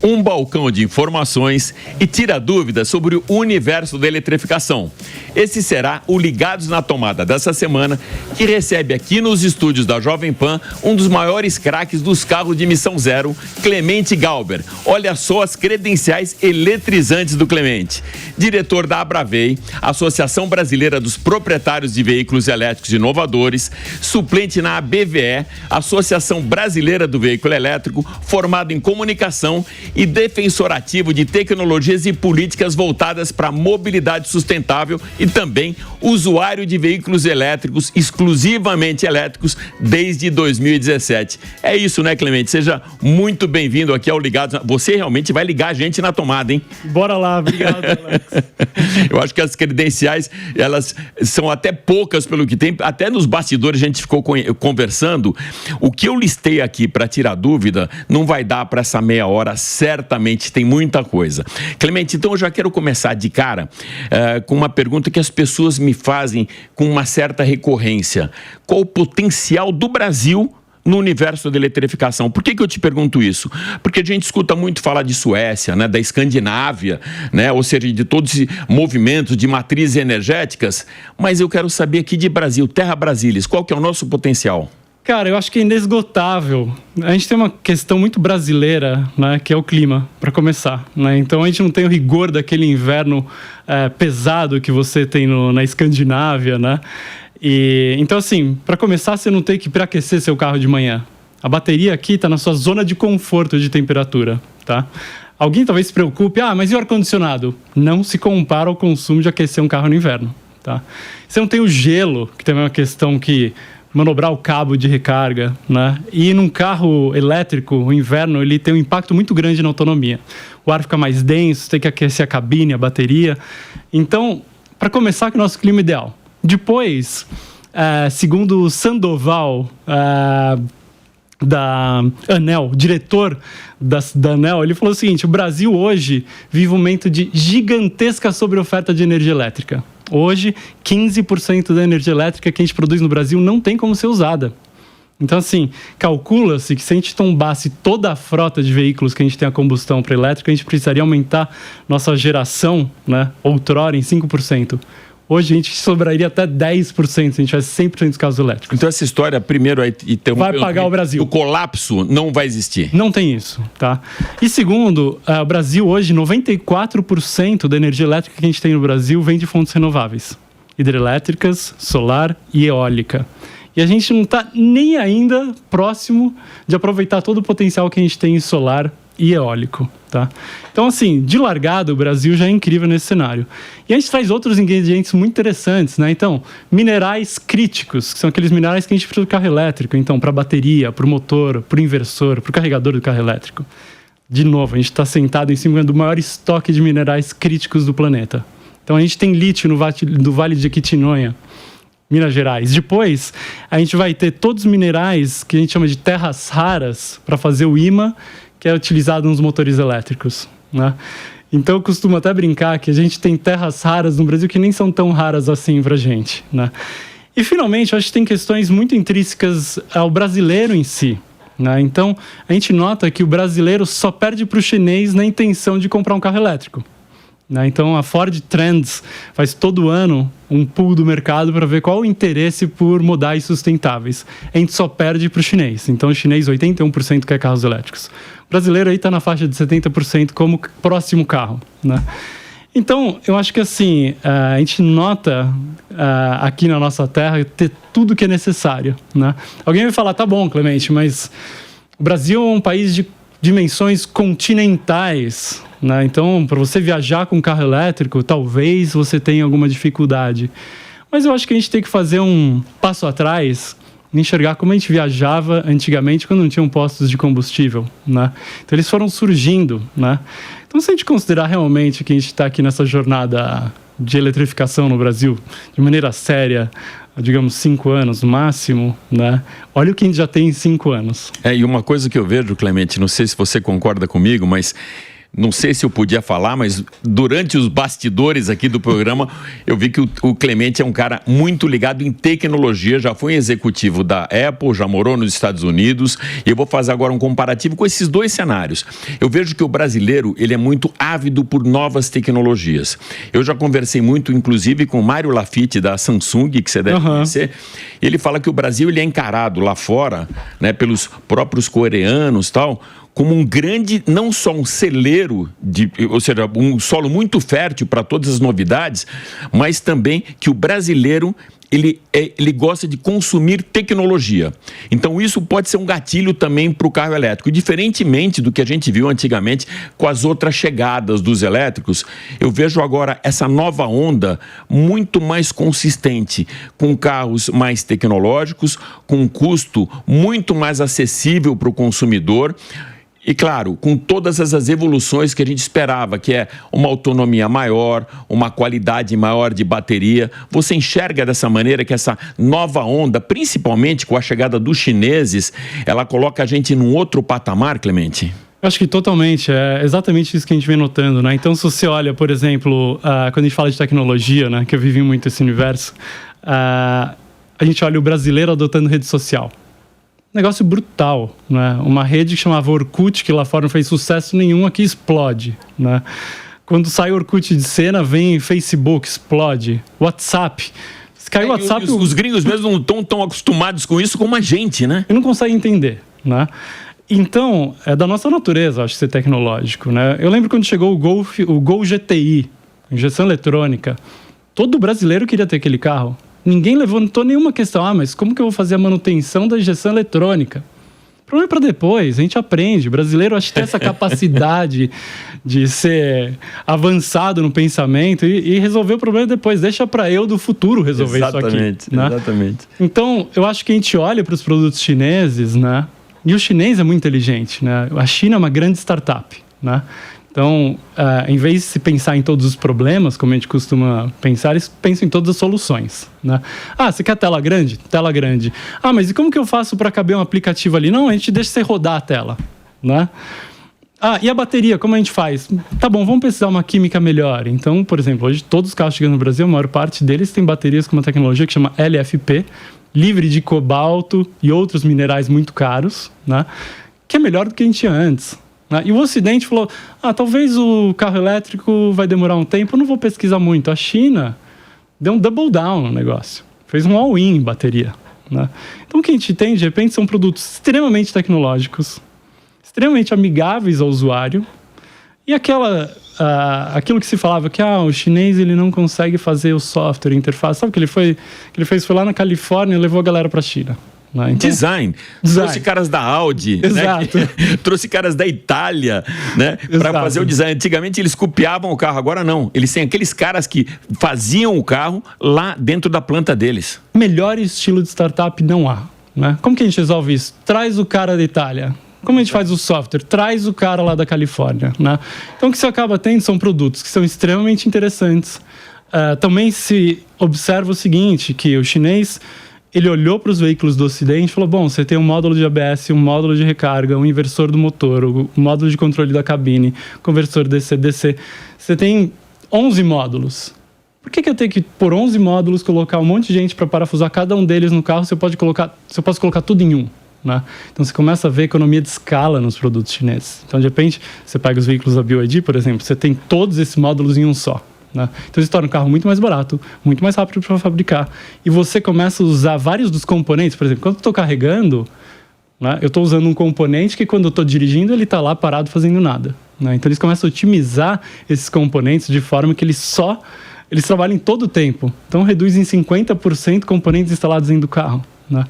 um balcão de informações e tira dúvidas sobre o universo da eletrificação. Esse será o Ligados na Tomada dessa semana, que recebe aqui nos estúdios da Jovem Pan um dos maiores craques dos carros de emissão zero, Clemente Galber. Olha só as credenciais eletrizantes do Clemente. Diretor da Abravei, Associação Brasileira dos Proprietários de Veículos Elétricos Inovadores, suplente na ABVE, Associação Brasileira do Veículo Elétrico, formado em comunicação e defensor ativo de tecnologias e políticas voltadas para a mobilidade sustentável e também usuário de veículos elétricos, exclusivamente elétricos, desde 2017. É isso, né, Clemente? Seja muito bem-vindo aqui ao Ligados. Você realmente vai ligar a gente na tomada, hein? Bora lá, obrigado, Alex. Eu acho que as credenciais, elas são até poucas pelo que tem. Até nos bastidores a gente ficou conversando. O que eu listei aqui para tirar dúvida não vai dar para essa meia hora. Certamente tem muita coisa. Clemente, então eu já quero começar de cara com uma pergunta que as pessoas me fazem com uma certa recorrência. Qual o potencial do Brasil no universo da eletrificação? Por que eu te pergunto isso? Porque a gente escuta muito falar de Suécia, né, da Escandinávia, né, ou seja, de todos esses movimentos de matrizes energéticas, mas eu quero saber aqui de Brasil, Terra Brasília, qual que é o nosso potencial? Cara, eu acho que é inesgotável. A gente tem uma questão muito brasileira, né, que é o clima, para começar, né? Então a gente não tem o rigor daquele inverno pesado que você tem na Escandinávia, né? Então, assim, para começar, você não tem que pré-aquecer seu carro de manhã. A bateria aqui está na sua zona de conforto de temperatura, tá? Alguém talvez se preocupe, mas e o ar-condicionado? Não se compara ao consumo de aquecer um carro no inverno, tá? Você não tem o gelo, que também é uma questão que manobrar o cabo de recarga, né? E num carro elétrico, o inverno, ele tem um impacto muito grande na autonomia. O ar fica mais denso, tem que aquecer a cabine, a bateria. Então, para começar, que o nosso clima ideal. Depois, segundo o Sandoval, da ANEEL, diretor da ANEEL, ele falou o seguinte: o Brasil hoje vive um momento de gigantesca sobreoferta de energia elétrica. Hoje, 15% da energia elétrica que a gente produz no Brasil não tem como ser usada. Então, assim, calcula-se que se a gente tombasse toda a frota de veículos que a gente tem a combustão para elétrica, a gente precisaria aumentar nossa geração, né, outrora, em 5%. Hoje a gente sobraria até 10% se a gente tivesse 100% dos carros elétricos. Então essa história, primeiro, vai pagar o Brasil. O colapso não vai existir. Não tem isso, tá? E segundo, o Brasil hoje, 94% da energia elétrica que a gente tem no Brasil vem de fontes renováveis. Hidrelétricas, solar e eólica. E a gente não está nem ainda próximo de aproveitar todo o potencial que a gente tem em solar e eólico, tá? Então, assim, de largada, o Brasil já é incrível nesse cenário. E a gente traz outros ingredientes muito interessantes, né? Então, minerais críticos, que são aqueles minerais que a gente precisa do carro elétrico. Então, para a bateria, para o motor, para o inversor, para o carregador do carro elétrico. De novo, a gente está sentado em cima do maior estoque de minerais críticos do planeta. Então, a gente tem lítio no Vale de Jequitinhonha, Minas Gerais. Depois, a gente vai ter todos os minerais que a gente chama de terras raras para fazer o imã, que é utilizado nos motores elétricos, né? Então, eu costumo até brincar que a gente tem terras raras no Brasil que nem são tão raras assim para a gente, né? E, finalmente, eu acho que tem questões muito intrínsecas ao brasileiro em si, né? Então, a gente nota que o brasileiro só perde para o chinês na intenção de comprar um carro elétrico, né? Então, a Ford Trends faz todo ano um pool do mercado para ver qual o interesse por modais sustentáveis. A gente só perde para o chinês. Então, o chinês, 81% quer carros elétricos. O brasileiro aí está na faixa de 70% como próximo carro, né? Então, eu acho que assim, a gente nota aqui na nossa terra ter tudo que é necessário, né? Alguém vai falar, tá bom, Clemente, mas o Brasil é um país de dimensões continentais, né? Então, para você viajar com carro elétrico, talvez você tenha alguma dificuldade. Mas eu acho que a gente tem que fazer um passo atrás, enxergar como a gente viajava antigamente quando não tinham postos de combustível, né? Então, eles foram surgindo, né? Então, se a gente considerar realmente que a gente está aqui nessa jornada de eletrificação no Brasil, de maneira séria, digamos, 5 anos no máximo, né? Olha o que a gente já tem em 5 anos. E uma coisa que eu vejo, Clemente, não sei se você concorda comigo, mas não sei se eu podia falar, mas durante os bastidores aqui do programa, eu vi que o Clemente é um cara muito ligado em tecnologia, já foi executivo da Apple, já morou nos Estados Unidos, e eu vou fazer agora um comparativo com esses dois cenários. Eu vejo que o brasileiro, ele é muito ávido por novas tecnologias. Eu já conversei muito, inclusive, com o Mário Lafitte, da Samsung, que você deve conhecer. Ele fala que o Brasil, ele é encarado lá fora, né, pelos próprios coreanos e tal, como um grande, não só um celeiro, ou seja, um solo muito fértil para todas as novidades, mas também que o brasileiro, ele gosta de consumir tecnologia. Então isso pode ser um gatilho também para o carro elétrico. Diferentemente do que a gente viu antigamente com as outras chegadas dos elétricos, eu vejo agora essa nova onda muito mais consistente, com carros mais tecnológicos, com um custo muito mais acessível para o consumidor. E, claro, com todas essas evoluções que a gente esperava, que é uma autonomia maior, uma qualidade maior de bateria. Você enxerga dessa maneira que essa nova onda, principalmente com a chegada dos chineses, ela coloca a gente num outro patamar, Clemente? Eu acho que totalmente, é exatamente isso que a gente vem notando, né? Então, se você olha, por exemplo, quando a gente fala de tecnologia, né, que eu vivi muito esse universo, a gente olha o brasileiro adotando rede social. Negócio brutal, né? Uma rede que chamava Orkut, que lá fora não fez sucesso nenhum, aqui explode, né? Quando sai Orkut de cena, vem Facebook, explode. WhatsApp. Se caiu o WhatsApp... Os gringos mesmo não estão tão acostumados com isso como a gente, né? E não conseguem entender, né? Então, é da nossa natureza, acho, ser tecnológico, né? Eu lembro quando chegou o Gol GTI, injeção eletrônica. Todo brasileiro queria ter aquele carro. Ninguém levantou nenhuma questão. Mas como que eu vou fazer a manutenção da injeção eletrônica? O problema é para depois, a gente aprende. O brasileiro, acho que tem essa capacidade de ser avançado no pensamento e resolver o problema depois. Deixa para eu do futuro resolver isso aqui. Né? Exatamente. Então, eu acho que a gente olha para os produtos chineses, né? E o chinês é muito inteligente, né? A China é uma grande startup, né? Então, em vez de se pensar em todos os problemas, como a gente costuma pensar, eles pensam em todas as soluções, né? Você quer tela grande? Tela grande. Mas e como que eu faço para caber um aplicativo ali? Não, a gente deixa você rodar a tela, né? E a bateria, como a gente faz? Tá bom, vamos precisar uma química melhor. Então, por exemplo, hoje todos os carros chegando no Brasil, a maior parte deles tem baterias com uma tecnologia que chama LFP, livre de cobalto e outros minerais muito caros, né? Que é melhor do que a gente tinha antes. E o Ocidente falou, talvez o carro elétrico vai demorar um tempo, eu não vou pesquisar muito. A China deu um double down no negócio, fez um all-in em bateria, né? Então o que a gente tem, de repente, são produtos extremamente tecnológicos, extremamente amigáveis ao usuário, e aquilo que se falava que o chinês ele não consegue fazer o software, a interface. Sabe o que ele fez? Foi lá na Califórnia e levou a galera para a China. Então, Design. Trouxe caras da Audi, exato, né? Trouxe caras da Itália, né? Para fazer o design. Antigamente eles copiavam o carro, agora não. Eles têm aqueles caras que faziam o carro lá dentro da planta deles. Melhor estilo de startup não há, né? Como que a gente resolve isso? Traz o cara da Itália. Como a gente faz o software? Traz o cara lá da Califórnia, né? Então o que você acaba tendo são produtos que são extremamente interessantes. Também se observa o seguinte, que o chinês... Ele olhou para os veículos do Ocidente e falou, bom, você tem um módulo de ABS, um módulo de recarga, um inversor do motor, um módulo de controle da cabine, conversor DC-DC. Você tem 11 módulos. Por que eu tenho que, por 11 módulos, colocar um monte de gente para parafusar cada um deles no carro se eu posso colocar tudo em um? Né? Então você começa a ver economia de escala nos produtos chineses. Então, de repente, você pega os veículos da BYD, por exemplo, você tem todos esses módulos em um só. Né? Então isso torna o carro muito mais barato, muito mais rápido para fabricar. E você começa a usar vários dos componentes. Por exemplo, quando eu estou carregando, né, eu estou usando um componente que quando eu estou dirigindo ele está lá parado fazendo nada. Né? Então eles começam a otimizar esses componentes de forma que eles trabalham todo o tempo. Então reduz em 50% componentes instalados dentro do carro. Né?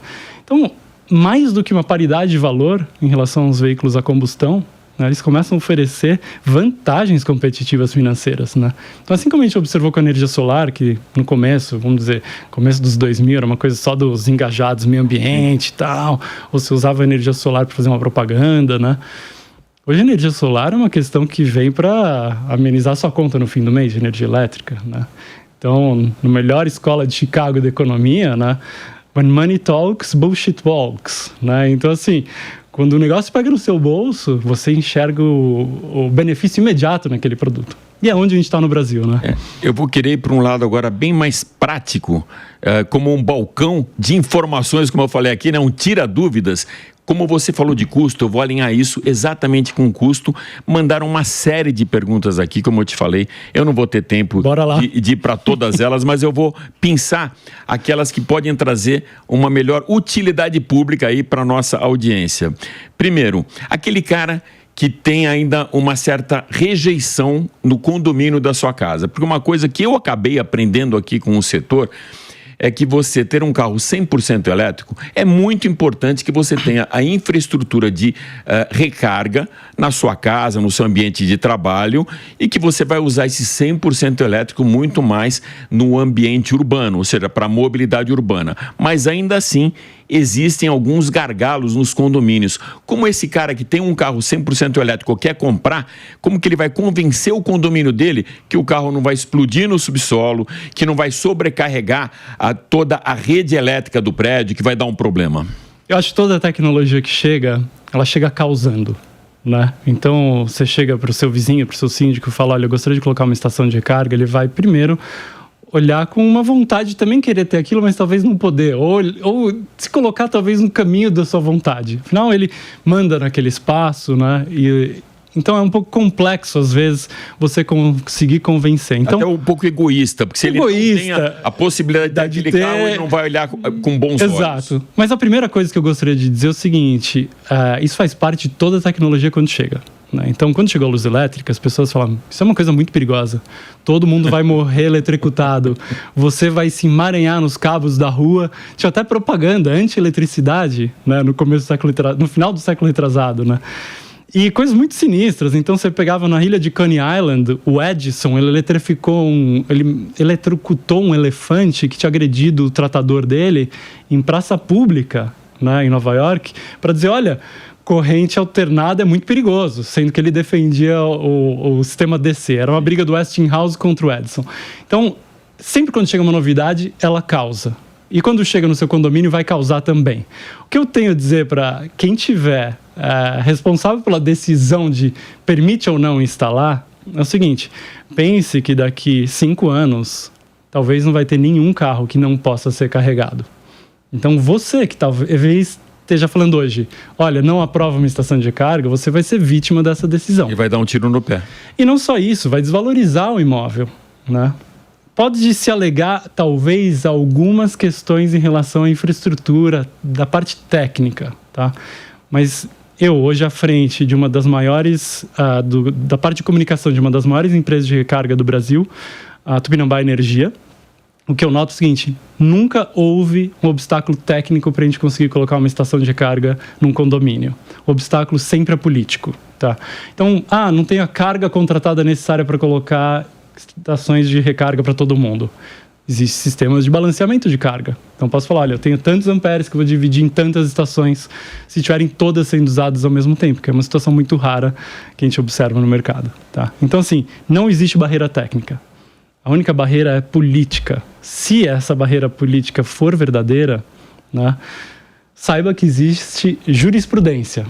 Então, mais do que uma paridade de valor em relação aos veículos a combustão, né, eles começam a oferecer vantagens competitivas financeiras. Né? Então, assim como a gente observou com a energia solar, que no começo, vamos dizer, começo dos 2000, era uma coisa só dos engajados meio ambiente e tal, ou você usava a energia solar para fazer uma propaganda, né? Hoje a energia solar é uma questão que vem para amenizar sua conta no fim do mês de energia elétrica. Né? Então, na melhor escola de Chicago de economia, né? When money talks, bullshit walks. Né? Então, assim, Quando o negócio pega no seu bolso, você enxerga o benefício imediato naquele produto. E é onde a gente está no Brasil, né? Eu vou querer ir para um lado agora bem mais prático, como um balcão de informações, como eu falei aqui, né? Um tira-dúvidas. Como você falou de custo, eu vou alinhar isso exatamente com o custo. Mandaram uma série de perguntas aqui, como eu te falei. Eu não vou ter tempo de ir para todas elas, mas eu vou pensar aquelas que podem trazer uma melhor utilidade pública aí para a nossa audiência. Primeiro, aquele cara que tem ainda uma certa rejeição no condomínio da sua casa. Porque uma coisa que eu acabei aprendendo aqui com o setor é que você ter um carro 100% elétrico é muito importante que você tenha a infraestrutura de recarga na sua casa, no seu ambiente de trabalho e que você vai usar esse 100% elétrico muito mais no ambiente urbano, ou seja, para a mobilidade urbana. Mas ainda assim, existem alguns gargalos nos condomínios. Como esse cara que tem um carro 100% elétrico quer comprar, como que ele vai convencer o condomínio dele que o carro não vai explodir no subsolo, que não vai sobrecarregar toda a rede elétrica do prédio, que vai dar um problema? Eu acho que toda a tecnologia que chega, ela chega causando, né? Então, você chega para o seu vizinho, para o seu síndico e fala, olha, eu gostaria de colocar uma estação de recarga, ele vai primeiro olhar com uma vontade de também querer ter aquilo, mas talvez não poder, ou se colocar talvez no caminho da sua vontade. Afinal, ele manda naquele espaço, né? Então é um pouco complexo, às vezes, você conseguir convencer. Então, até um pouco egoísta, porque se ele não tem a possibilidade daquele carro, ele não vai olhar com bons olhos. Exato. Mas a primeira coisa que eu gostaria de dizer é o seguinte, isso faz parte de toda a tecnologia quando chega. Né? Então, quando chegou a luz elétrica, as pessoas falam, isso é uma coisa muito perigosa. Todo mundo vai morrer eletrocutado. Você vai se emaranhar nos cabos da rua. Tinha até propaganda anti-eletricidade, né? No final do século retrasado, né? E coisas muito sinistras. Então, você pegava na ilha de Coney Island, o Edison, ele eletrocutou um elefante que tinha agredido o tratador dele em praça pública, né, em Nova York, para dizer, olha, corrente alternada é muito perigoso, sendo que ele defendia o sistema DC. Era uma briga do Westinghouse contra o Edison. Então, sempre quando chega uma novidade, ela causa. E quando chega no seu condomínio, vai causar também. O que eu tenho a dizer para quem tiver responsável pela decisão de permite ou não instalar, é o seguinte, pense que daqui 5 anos, talvez não vai ter nenhum carro que não possa ser carregado. Então, você que talvez esteja falando hoje, olha, não aprova uma estação de carga, você vai ser vítima dessa decisão. E vai dar um tiro no pé. E não só isso, vai desvalorizar o imóvel, né? Pode se alegar, talvez, algumas questões em relação à infraestrutura, da parte técnica, tá? Mas eu, hoje, à frente de uma das maiores, da parte de comunicação de uma das maiores empresas de recarga do Brasil, a Tupinambá Energia, o que eu noto é o seguinte, nunca houve um obstáculo técnico para a gente conseguir colocar uma estação de recarga num condomínio. O obstáculo sempre é político, tá? Então, não tem a carga contratada necessária para colocar estações de recarga para todo mundo. Existem sistemas de balanceamento de carga. Então, posso falar, olha, eu tenho tantos amperes que eu vou dividir em tantas estações, se tiverem todas sendo usadas ao mesmo tempo, que é uma situação muito rara que a gente observa no mercado, tá? Então, assim, não existe barreira técnica. A única barreira é política. Se essa barreira política for verdadeira, né, saiba que existe jurisprudência.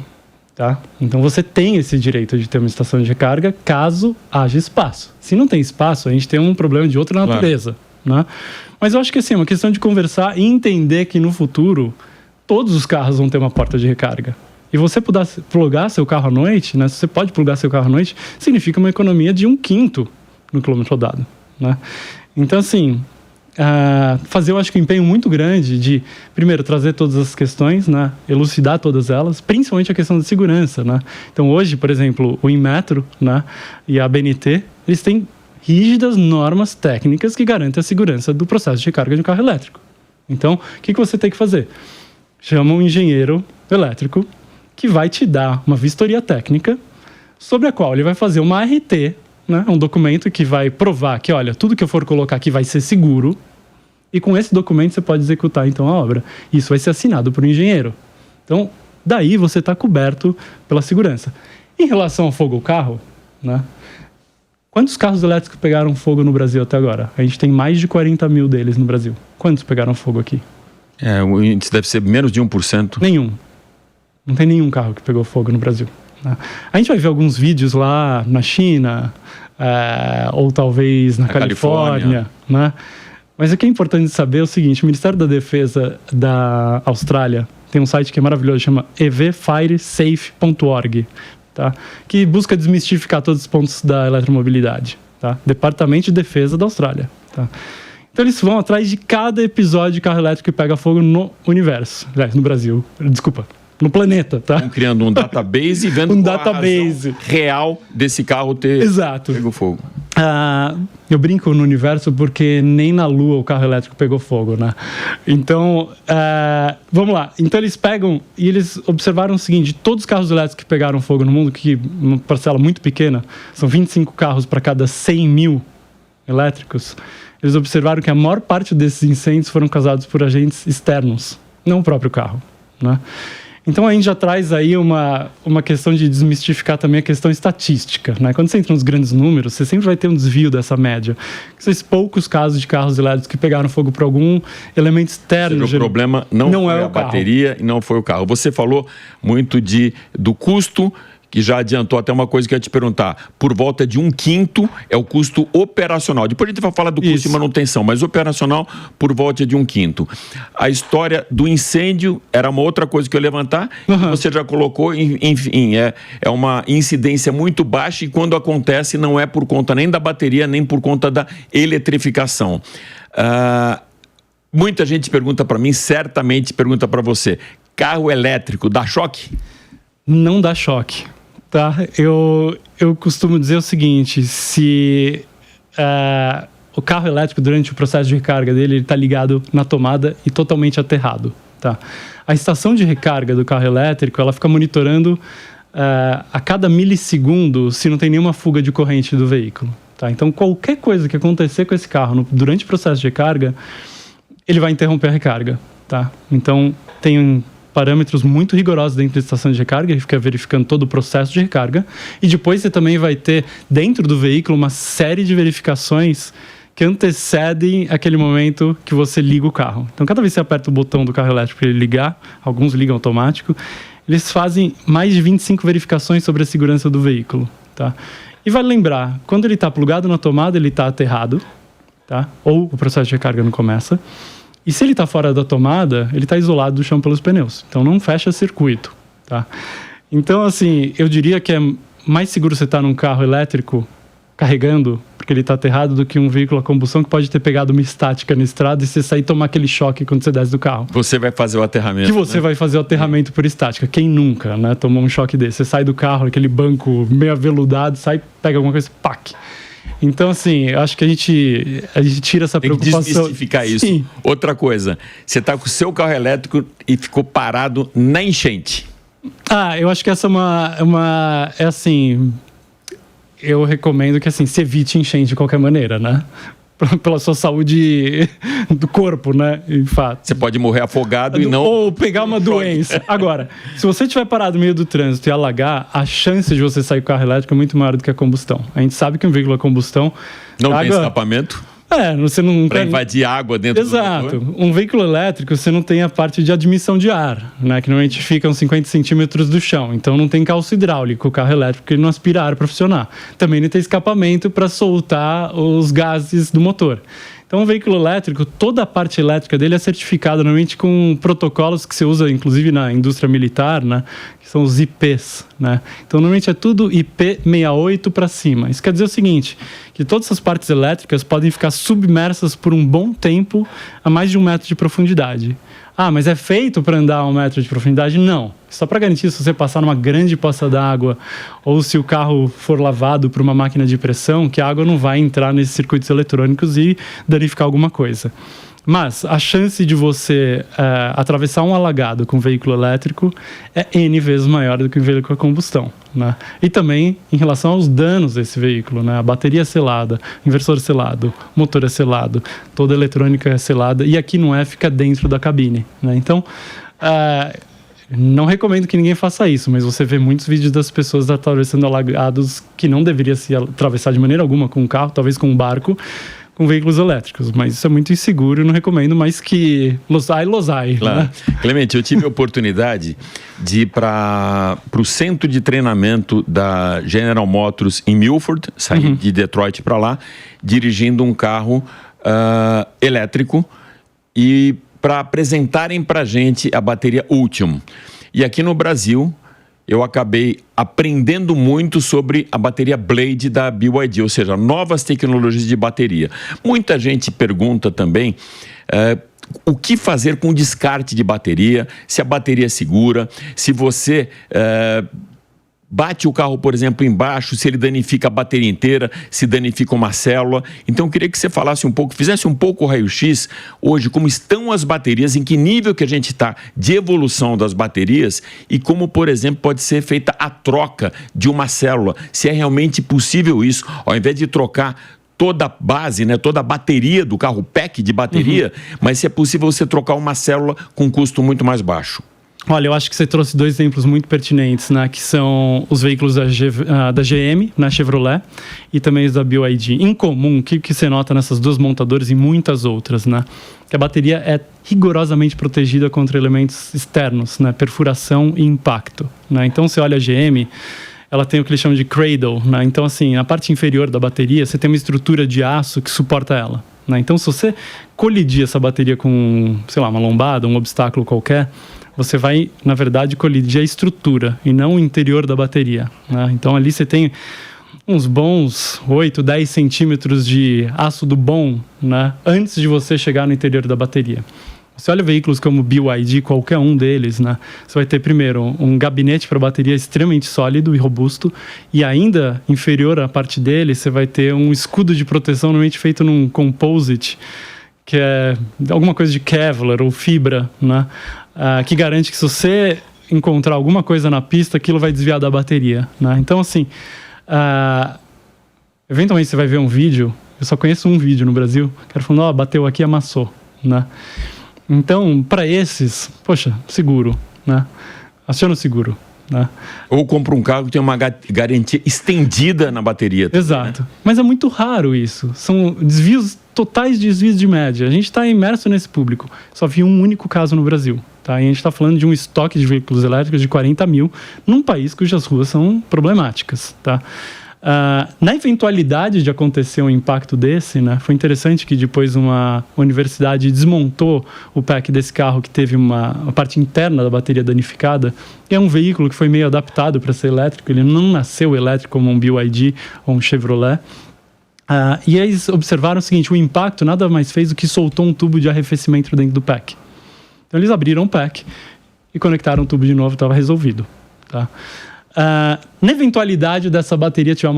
Tá? Então você tem esse direito de ter uma estação de recarga caso haja espaço. Se não tem espaço, a gente tem um problema de outra natureza. Claro. Né? Mas eu acho que assim, é uma questão de conversar e entender que no futuro todos os carros vão ter uma porta de recarga. E você plugar seu carro à noite, né? Se você pode plugar seu carro à noite, significa uma economia de 1/5 no quilômetro rodado. Né? Então assim, fazer, eu acho que um empenho muito grande de, primeiro, trazer todas as questões, né? Elucidar todas elas, principalmente a questão da segurança. Né? Então, hoje, por exemplo, o Inmetro, né, e a ABNT, eles têm rígidas normas técnicas que garantem a segurança do processo de recarga de um carro elétrico. Então, o que você tem que fazer? Chama um engenheiro elétrico que vai te dar uma vistoria técnica sobre a qual ele vai fazer uma ART, né, um documento que vai provar que, olha, tudo que eu for colocar aqui vai ser seguro, e com esse documento você pode executar, então, a obra. Isso vai ser assinado por um engenheiro. Então, daí você está coberto pela segurança. Em relação ao fogo ao carro, né, quantos carros elétricos pegaram fogo no Brasil até agora? A gente tem mais de 40 mil deles no Brasil. Quantos pegaram fogo aqui? O índice deve ser menos de 1%. Nenhum. Não tem nenhum carro que pegou fogo no Brasil, né? A gente vai ver alguns vídeos lá na China, ou talvez na Califórnia, né? Mas o que é importante saber é o seguinte: o Ministério da Defesa da Austrália tem um site que é maravilhoso, chama evfiresafe.org, tá? Que busca desmistificar todos os pontos da eletromobilidade, tá? Departamento de Defesa da Austrália, tá? Então eles vão atrás de cada episódio de carro elétrico que pega fogo no universo, no Brasil, desculpa, no planeta, tá? Estão criando um database e vendo qual a razão real desse carro ter pego fogo. Eu brinco no universo porque nem na Lua o carro elétrico pegou fogo, né? Então, vamos lá. Então eles pegam e eles observaram o seguinte: todos os carros elétricos que pegaram fogo no mundo, que uma parcela muito pequena, são 25 carros para cada 100 mil elétricos, eles observaram que a maior parte desses incêndios foram causados por agentes externos, não o próprio carro, né? Então a gente já traz aí uma questão de desmistificar também a questão estatística, né? Quando você entra nos grandes números, você sempre vai ter um desvio dessa média. São poucos casos de carros elétricos que pegaram fogo por algum elemento externo. O problema não foi a bateria e não foi o carro. Você falou muito do custo, que já adiantou até uma coisa que eu ia te perguntar. Por volta de 1/5 é o custo operacional. Depois a gente vai falar do custo de manutenção, mas operacional por volta de 1/5. A história do incêndio era uma outra coisa que eu ia levantar. Você já colocou, enfim, é uma incidência muito baixa e quando acontece não é por conta nem da bateria, nem por conta da eletrificação. Muita gente pergunta para mim, certamente pergunta para você, carro elétrico dá choque? Não dá choque. Tá? Eu costumo dizer o seguinte: se o carro elétrico, durante o processo de recarga dele, ele está ligado na tomada e totalmente aterrado, tá? A estação de recarga do carro elétrico, ela fica monitorando a cada milissegundo se não tem nenhuma fuga de corrente do veículo, tá? Então, qualquer coisa que acontecer com esse carro durante o processo de recarga, ele vai interromper a recarga, tá? Então, tem parâmetros muito rigorosos dentro da estação de recarga, ele fica verificando todo o processo de recarga, e depois você também vai ter dentro do veículo uma série de verificações que antecedem aquele momento que você liga o carro. Então, cada vez que você aperta o botão do carro elétrico para ele ligar, alguns ligam automático, eles fazem mais de 25 verificações sobre a segurança do veículo, tá? E vale lembrar, quando ele está plugado na tomada, ele está aterrado, tá? Ou o processo de recarga não começa. E se ele está fora da tomada, ele está isolado do chão pelos pneus. Então, não fecha circuito, tá? Então, assim, eu diria que é mais seguro você estar num carro elétrico carregando, porque ele está aterrado, do que um veículo a combustão que pode ter pegado uma estática na estrada e você sair e tomar aquele choque quando você desce do carro. Você vai fazer o aterramento. Que você vai fazer o aterramento por estática. Quem nunca, né, tomou um choque desse? Você sai do carro, aquele banco meio aveludado, sai, pega alguma coisa, pac! Então, assim, eu acho que a gente tira essa preocupação. Tem que desmistificar isso. Sim. Outra coisa, você está com o seu carro elétrico e ficou parado na enchente. Eu acho que essa é assim, eu recomendo que, assim, se evite enchente de qualquer maneira, né? Pela sua saúde do corpo, né? De fato. Você pode morrer afogado e não... Ou pegar uma doença. Agora, se você estiver parado no meio do trânsito e alagar, a chance de você sair com o carro elétrico é muito maior do que a combustão. A gente sabe que um veículo a combustão... Não tem escapamento? Você não... Para invadir água dentro do motor? Exato. Um veículo elétrico, você não tem a parte de admissão de ar, né? Que normalmente fica uns 50 centímetros do chão. Então, não tem calço hidráulico. O carro elétrico, porque ele não aspira ar para funcionar. Também não tem escapamento para soltar os gases do motor. Então, um veículo elétrico, toda a parte elétrica dele é certificada normalmente com protocolos que se usa, inclusive, na indústria militar, né? Que são os IPs, né? Então, normalmente é tudo IP68 para cima. Isso quer dizer o seguinte, que todas essas partes elétricas podem ficar submersas por um bom tempo a mais de 1 metro de profundidade. Mas é feito para andar a 1 metro de profundidade? Não. Só para garantir, se você passar numa grande poça d'água ou se o carro for lavado por uma máquina de pressão, que a água não vai entrar nesses circuitos eletrônicos e danificar alguma coisa. Mas a chance de você atravessar um alagado com um veículo elétrico é N vezes maior do que um veículo a combustão, né? E também em relação aos danos desse veículo, né? A bateria é selada, inversor selado, motor é selado, toda a eletrônica é selada e aqui não fica dentro da cabine, né? Então, não recomendo que ninguém faça isso, mas você vê muitos vídeos das pessoas atravessando alagados que não deveria se atravessar de maneira alguma com um carro, talvez com um barco, com veículos elétricos, mas isso é muito inseguro e não recomendo mais que losai. Claro. Né? Clemente, eu tive a oportunidade de ir para o centro de treinamento da General Motors em Milford, saí de Detroit para lá, dirigindo um carro elétrico e para apresentarem para a gente a bateria Ultium. E aqui no Brasil, eu acabei aprendendo muito sobre a bateria Blade da BYD, ou seja, novas tecnologias de bateria. Muita gente pergunta também o que fazer com o descarte de bateria, se a bateria é segura, se você bate o carro, por exemplo, embaixo, se ele danifica a bateria inteira, se danifica uma célula. Então, eu queria que você falasse um pouco, fizesse um pouco o raio-x hoje, como estão as baterias, em que nível que a gente está de evolução das baterias e como, por exemplo, pode ser feita a troca de uma célula. Se é realmente possível isso, ao invés de trocar toda a base, né, toda a bateria do carro, o pack de bateria, mas se é possível você trocar uma célula com um custo muito mais baixo. Olha, eu acho que você trouxe dois exemplos muito pertinentes, né? Que são os veículos da GM, na Chevrolet, e também os da BYD. Em comum, o que você nota nessas duas montadoras e muitas outras, né? Que a bateria é rigorosamente protegida contra elementos externos, né? Perfuração e impacto, né? Então, você olha a GM, ela tem o que eles chamam de cradle, né? Então, assim, na parte inferior da bateria, você tem uma estrutura de aço que suporta ela, né? Então, se você colidir essa bateria com, sei lá, uma lombada, um obstáculo qualquer, você vai, na verdade, colidir a estrutura e não o interior da bateria, né? Então, ali você tem uns bons 8, 10 centímetros de ácido bom, né? Antes de você chegar no interior da bateria. Você olha veículos como BYD, qualquer um deles, né? Você vai ter, primeiro, um gabinete para bateria extremamente sólido e robusto, e ainda inferior à parte dele, você vai ter um escudo de proteção normalmente feito num composite, que é alguma coisa de Kevlar ou fibra, né? Que garante que se você encontrar alguma coisa na pista, aquilo vai desviar da bateria, né? Então, assim, eventualmente você vai ver um vídeo, eu só conheço um vídeo no Brasil, o cara falando, bateu aqui e amassou, né? Então, para esses, poxa, seguro, né? Aciona o seguro, né? Ou compra um carro que tem uma garantia estendida na bateria. Também, exato. Né? Mas é muito raro isso. São totais desvios de média. A gente está imerso nesse público. Só vi um único caso no Brasil. Tá? E a gente está falando de um estoque de veículos elétricos de 40 mil num país cujas ruas são problemáticas. Tá? Na eventualidade de acontecer um impacto desse, né, foi interessante que depois uma universidade desmontou o pack desse carro que teve a parte interna da bateria danificada. É um veículo que foi meio adaptado para ser elétrico, ele não nasceu elétrico como um BYD ou um Chevrolet. E eles observaram o seguinte, o impacto nada mais fez do que soltou um tubo de arrefecimento dentro do pack. Então eles abriram o pack e conectaram o tubo de novo, estava resolvido. Tá? Na eventualidade dessa bateria tiver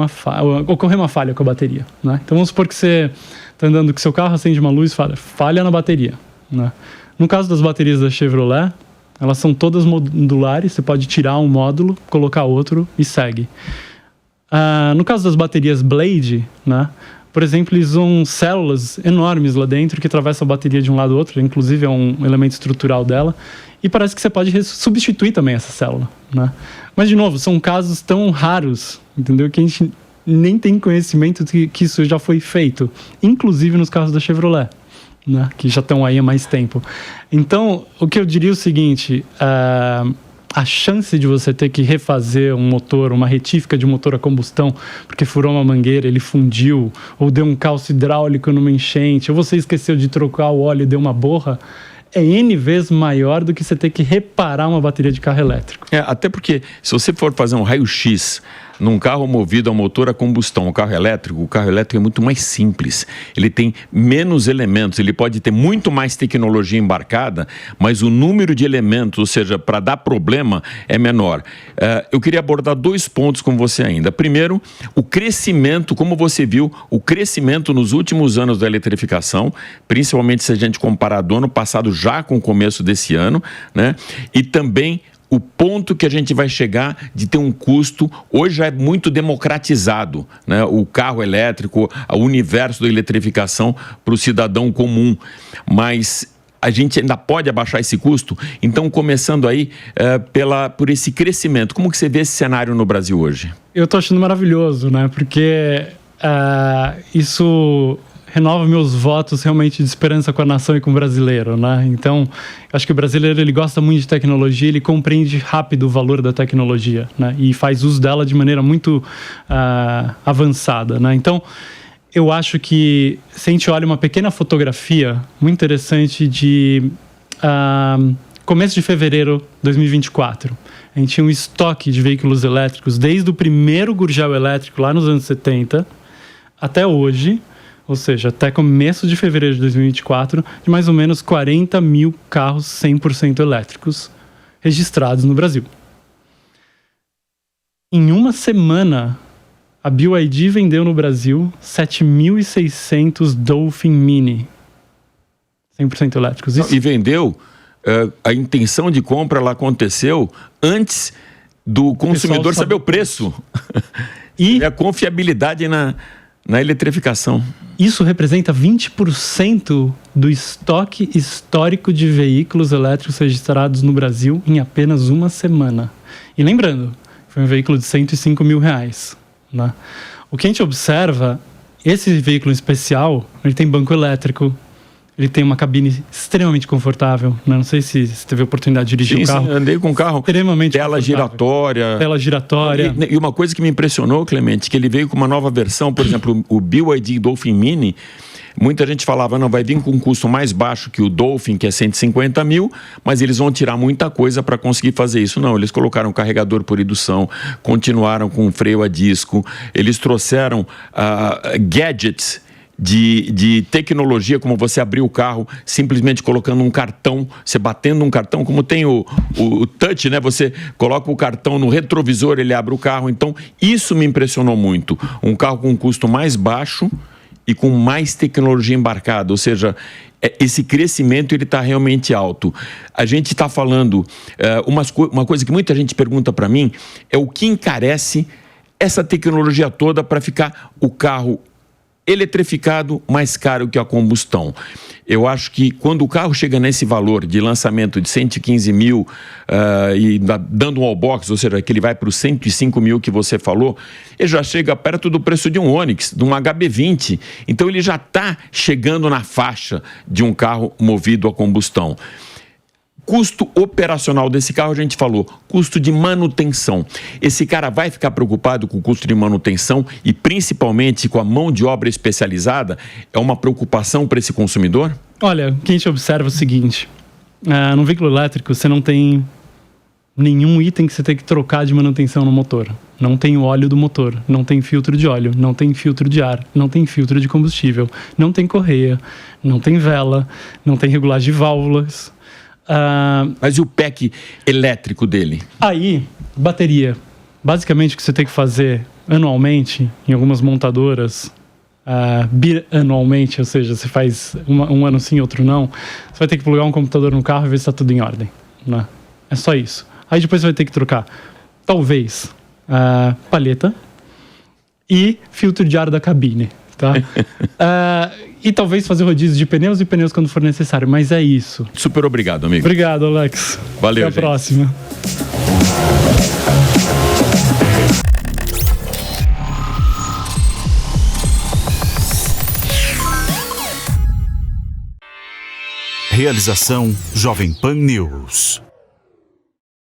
ocorrer uma falha com a bateria, né? Então vamos supor que você está andando com seu carro, acende uma luz e falha na bateria, né? No caso das baterias da Chevrolet, elas são todas modulares, você pode tirar um módulo, colocar outro e segue. No caso das baterias Blade, né, por exemplo, eles usam células enormes lá dentro que atravessam a bateria de um lado ao outro, inclusive é um elemento estrutural dela, e parece que você pode substituir também essa célula, né? Mas, de novo, são casos tão raros, entendeu? Que a gente nem tem conhecimento de que isso já foi feito, inclusive nos carros da Chevrolet, né? Que já estão aí há mais tempo. Então, o que eu diria é o seguinte, a chance de você ter que refazer um motor, uma retífica de um motor a combustão, porque furou uma mangueira, ele fundiu, ou deu um calço hidráulico numa enchente, ou você esqueceu de trocar o óleo e deu uma borra, é N vezes maior do que você ter que reparar uma bateria de carro elétrico. Até porque, se você for fazer um raio-x num carro movido a motor a combustão, o carro elétrico é muito mais simples. Ele tem menos elementos, ele pode ter muito mais tecnologia embarcada, mas o número de elementos, ou seja, para dar problema, é menor. Eu queria abordar 2 pontos com você ainda. Primeiro, o crescimento, como você viu, o crescimento nos últimos anos da eletrificação, principalmente se a gente comparar do ano passado já com o começo desse ano, né? E também o ponto que a gente vai chegar de ter um custo, hoje já é muito democratizado, né? O carro elétrico, o universo da eletrificação para o cidadão comum, mas a gente ainda pode abaixar esse custo. Então, começando aí por esse crescimento, como que você vê esse cenário no Brasil hoje? Eu estou achando maravilhoso, né? Porque isso renova meus votos realmente de esperança com a nação e com o brasileiro, né? Então, acho que o brasileiro, ele gosta muito de tecnologia, ele compreende rápido o valor da tecnologia, né? E faz uso dela de maneira muito avançada, né? Então, eu acho que se a gente olha uma pequena fotografia muito interessante de começo de fevereiro de 2024, a gente tinha um estoque de veículos elétricos desde o primeiro Gurgel elétrico lá nos anos 70 até hoje, ou seja, até começo de fevereiro de 2024, de mais ou menos 40 mil carros 100% elétricos registrados no Brasil. Em uma semana, a BYD vendeu no Brasil 7.600 Dolphin Mini 100% elétricos. E vendeu, a intenção de compra ela aconteceu antes do consumidor saber o preço. E a confiabilidade na eletrificação. Isso representa 20% do estoque histórico de veículos elétricos registrados no Brasil em apenas uma semana. E lembrando, foi um veículo de R$105 mil, né? O que a gente observa, esse veículo especial, ele tem banco elétrico, ele tem uma cabine extremamente confortável, né? Não sei se você teve a oportunidade de dirigir o carro. Sim, andei com o carro. Extremamente tela giratória. Tela giratória. E uma coisa que me impressionou, Clemente, que ele veio com uma nova versão, por exemplo, o BYD Dolphin Mini. Muita gente falava, não, vai vir com um custo mais baixo que o Dolphin, que é 150 mil, mas eles vão tirar muita coisa para conseguir fazer isso. Não, eles colocaram carregador por indução, continuaram com freio a disco, eles trouxeram gadgets de tecnologia, como você abrir o carro simplesmente colocando um cartão, você batendo um cartão, como tem o touch, né? Você coloca o cartão no retrovisor, ele abre o carro. Então, isso me impressionou muito. Um carro com um custo mais baixo e com mais tecnologia embarcada, ou seja, esse crescimento ele está realmente alto. A gente está falando, uma coisa que muita gente pergunta para mim é o que encarece essa tecnologia toda para ficar o carro eletrificado mais caro que a combustão. Eu acho que quando o carro chega nesse valor de lançamento de 115 mil e dando um all-box, ou seja, que ele vai para os 105 mil que você falou, ele já chega perto do preço de um Onix, de um HB20. Então ele já está chegando na faixa de um carro movido a combustão. Custo operacional desse carro, a gente falou, custo de manutenção. Esse cara vai ficar preocupado com o custo de manutenção e principalmente com a mão de obra especializada? É uma preocupação para esse consumidor? Olha, o que a gente observa é o seguinte, no veículo elétrico você não tem nenhum item que você tem que trocar de manutenção no motor. Não tem o óleo do motor, não tem filtro de óleo, não tem filtro de ar, não tem filtro de combustível, não tem correia, não tem vela, não tem regulagem de válvulas. Mas e o pack elétrico dele? Aí, bateria. Basicamente, o que você tem que fazer anualmente, em algumas montadoras, bianualmente, ou seja, você faz um ano sim, outro não, você vai ter que plugar um computador no carro e ver se está tudo em ordem, né? É só isso. Aí depois você vai ter que trocar, talvez, palheta e filtro de ar da cabine, tá? E talvez fazer rodízio de pneus e pneus quando for necessário, mas é isso. Super obrigado, amigo. Obrigado, Alex. Valeu, até a próxima. Realização Jovem Pan News.